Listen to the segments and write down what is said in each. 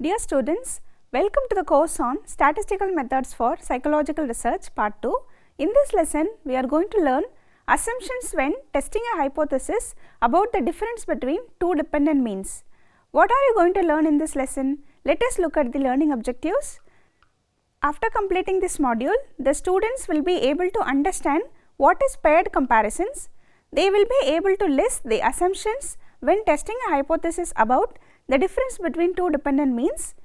Dear students, welcome to the course on Statistical Methods for Psychological Research Part 2. In this lesson, we are going to learn assumptions when testing a hypothesis about the difference between two dependent means. What are you going to learn in this lesson? Let us look at the learning objectives. After completing this module, the students will be able to understand what is paired comparisons. They will be able to list the assumptions when testing a hypothesis about the difference between two dependent means.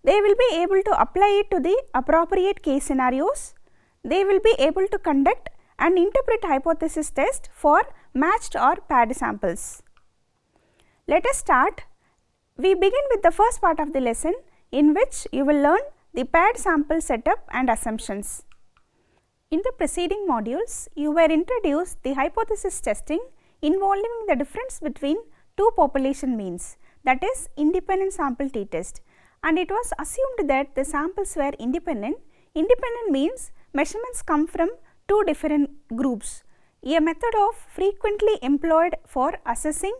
They will be able to apply it to the appropriate case scenarios. They will be able to conduct and interpret hypothesis test for matched or paired samples. Let us start. We begin with the first part of the lesson, in which you will learn the paired sample setup and assumptions. In the preceding modules, you were introduced the hypothesis testing involving the difference between two population means, that is independent sample t-test, and it was assumed that the samples were independent. Independent means measurements come from two different groups. A method of frequently employed for assessing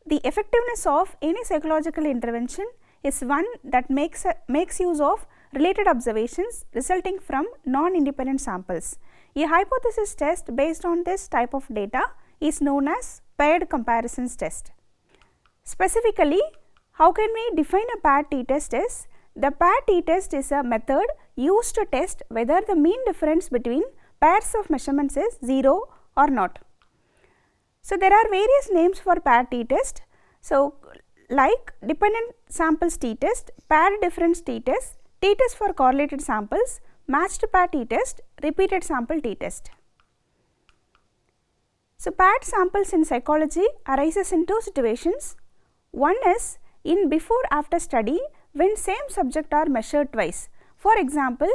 the effectiveness of any psychological intervention is one that makes use of related observations resulting from non-independent samples. A hypothesis test based on this type of data is known as paired comparisons test. Specifically, how can we define a paired t-test is, the paired t-test is a method used to test whether the mean difference between pairs of measurements is 0 or not. So, there are various names for paired t-test. So, like dependent samples t-test, paired difference t-test, t-test for correlated samples, matched pair t-test, repeated sample t-test. So, paired samples in psychology arises in two situations. One is in before-after study when same subject are measured twice. For example,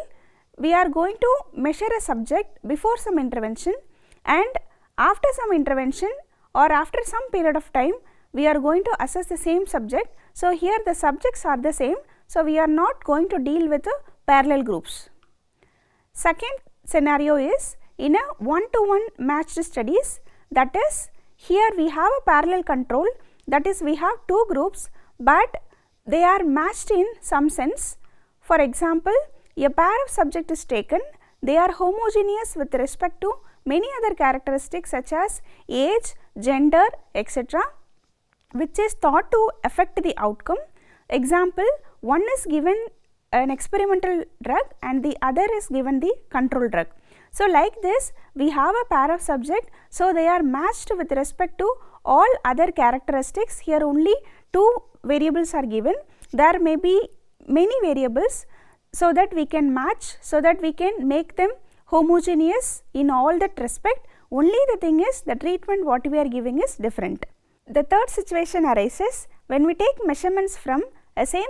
we are going to measure a subject before some intervention, and after some intervention or after some period of time we are going to assess the same subject. So, here the subjects are the same. So, we are not going to deal with the parallel groups. Second scenario is in a one-to-one matched studies, that is here we have a parallel control, that is we have two groups, but they are matched in some sense. For example, a pair of subject is taken, they are homogeneous with respect to many other characteristics such as age, gender, etc., which is thought to affect the outcome. Example, one is given an experimental drug and the other is given the control drug. So, like this we have a pair of subject, so they are matched with respect to all other characteristics. Here only two variables are given, there may be many variables, so that we can match, so that we can make them homogeneous in all that respect. Only the thing is the treatment what we are giving is different. The third situation arises when we take measurements from a same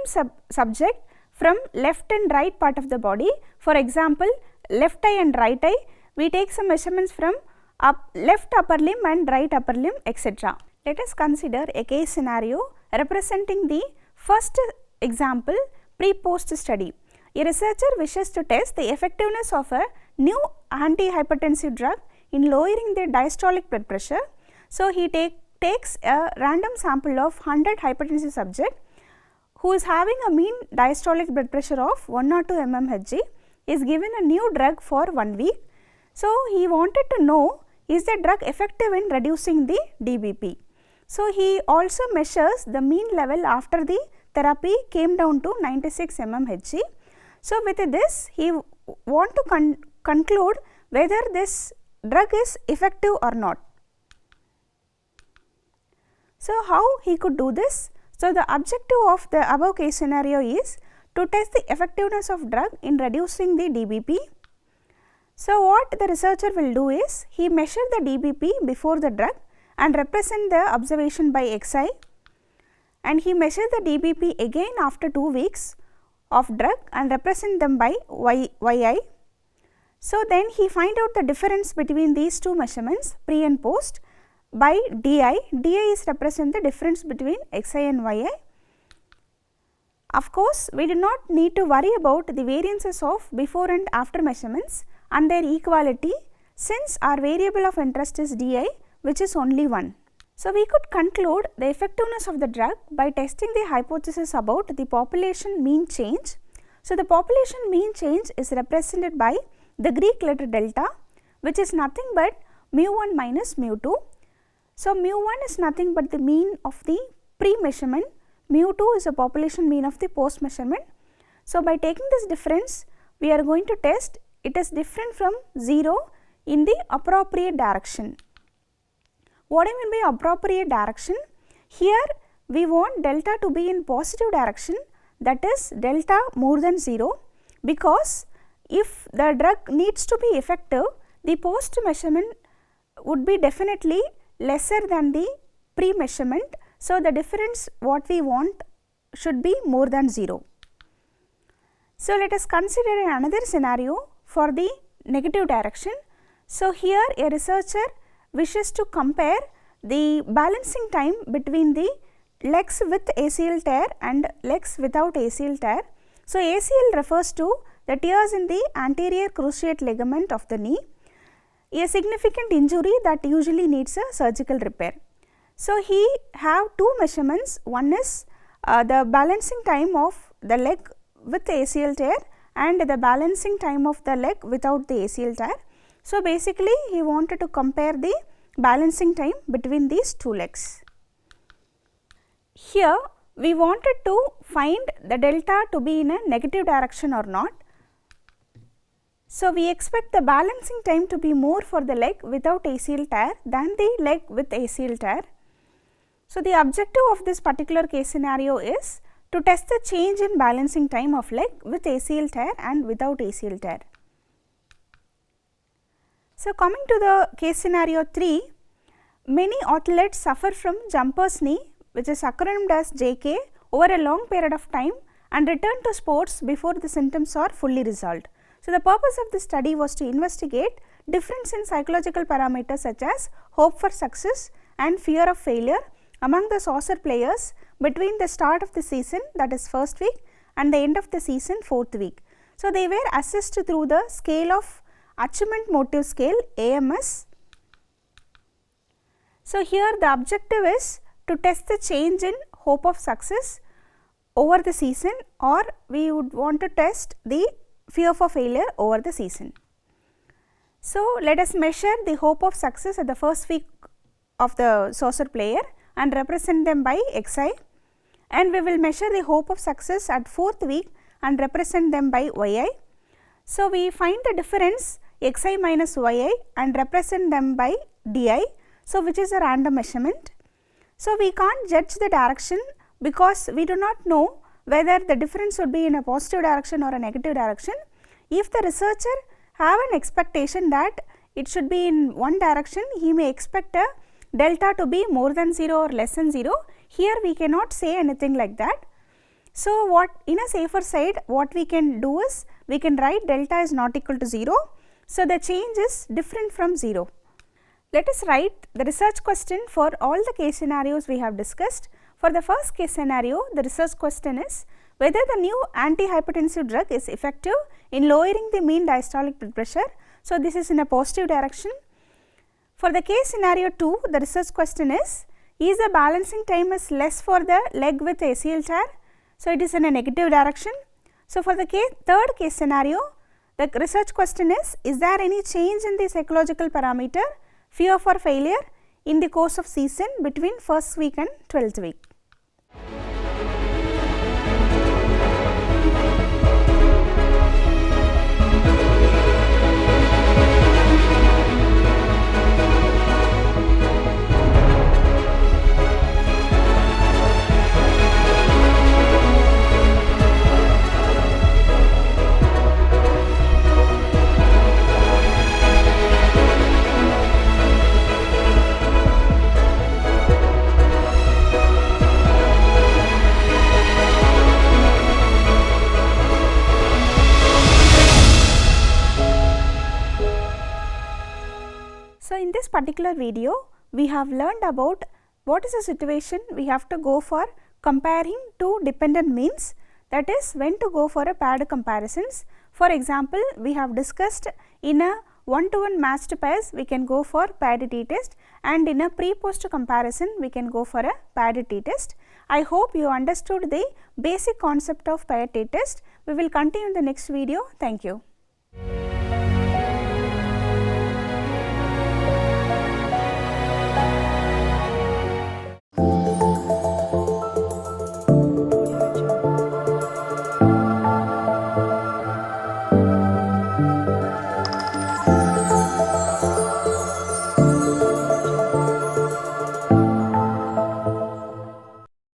subject from left and right part of the body. For example, left eye and right eye, we take some measurements from left upper limb and right upper limb, etc. Let us consider a case scenario representing the first example pre-post study. A researcher wishes to test the effectiveness of a new antihypertensive drug in lowering the diastolic blood pressure. So, he takes a random sample of 100 hypertensive subject who is having a mean diastolic blood pressure of 102 mmHg, is given a new drug for 1 week. So, he wanted to know, is the drug effective in reducing the DBP. So, he also measures the mean level after the therapy came down to 96 mmHg. So, with this he want to conclude whether this drug is effective or not. So, how he could do this? So, the objective of the above case scenario is to test the effectiveness of drug in reducing the DBP. So, what the researcher will do is, he measure the DBP before the drug and represent the observation by Xi, and he measure the DBP again after 2 weeks of drug and represent them by Yi. So, then he find out the difference between these two measurements pre and post by Di. Di is represent the difference between Xi and Yi. Of course, we do not need to worry about the variances of before and after measurements and their equality, since our variable of interest is Di, which is only 1. So, we could conclude the effectiveness of the drug by testing the hypothesis about the population mean change. So, the population mean change is represented by the Greek letter delta, which is nothing but mu1 minus mu2. So, mu1 is nothing but the mean of the pre-measurement, mu2 is a population mean of the post-measurement. So, by taking this difference, we are going to test it is different from 0 in the appropriate direction. What I mean by appropriate direction? Here we want delta to be in positive direction, that is delta more than 0, because if the drug needs to be effective, the post measurement would be definitely lesser than the pre measurement. So, the difference what we want should be more than 0. So, let us consider another scenario for the negative direction. So, here a researcher wishes to compare the balancing time between the legs with ACL tear and legs without ACL tear. So, ACL refers to the tears in the anterior cruciate ligament of the knee, a significant injury that usually needs a surgical repair. So, he have two measurements, one is the balancing time of the leg with ACL tear and the balancing time of the leg without the ACL tear. So, basically he wanted to compare the balancing time between these two legs. Here we wanted to find the delta to be in a negative direction or not. So, we expect the balancing time to be more for the leg without ACL tear than the leg with ACL tear. So, the objective of this particular case scenario is to test the change in balancing time of leg with ACL tear and without ACL tear. So, coming to the case scenario 3, many athletes suffer from jumper's knee, which is acronymed as JK, over a long period of time and return to sports before the symptoms are fully resolved. So, the purpose of this study was to investigate difference in psychological parameters such as hope for success and fear of failure among the saucer players between the start of the season, that is first week, and the end of the season, fourth week. So, they were assessed through the scale of achievement motive scale, AMS. So, here the objective is to test the change in hope of success over the season, or we would want to test the fear for failure over the season. So, let us measure the hope of success at the first week of the saucer player and represent them by Xi, and we will measure the hope of success at fourth week and represent them by Yi. So, we find the difference Xi minus Yi and represent them by Di, so which is a random measurement. So, we can't judge the direction because we do not know whether the difference would be in a positive direction or a negative direction. If the researcher have an expectation that it should be in one direction, he may expect a delta to be more than 0 or less than 0. Here we cannot say anything like that. So, what in a safer side, what we can do is we can write delta is not equal to 0. So, the change is different from 0. Let us write the research question for all the case scenarios we have discussed. For the first case scenario, the research question is whether the new antihypertensive drug is effective in lowering the mean diastolic blood pressure. So, this is in a positive direction. For the case scenario 2, the research question is the balancing time is less for the leg with ACL tear. So, it is in a negative direction. So, for the third case scenario, the research question is there any change in the psychological parameter fear for failure in the course of season between first week and 12th week. So, in this particular video, we have learned about what is the situation we have to go for comparing two dependent means, that is when to go for a paired comparisons. For example, we have discussed in a one-to-one matched pairs we can go for paired t-test, and in a pre-post comparison we can go for a paired t-test. I hope you understood the basic concept of paired t-test. We will continue in the next video. Thank you.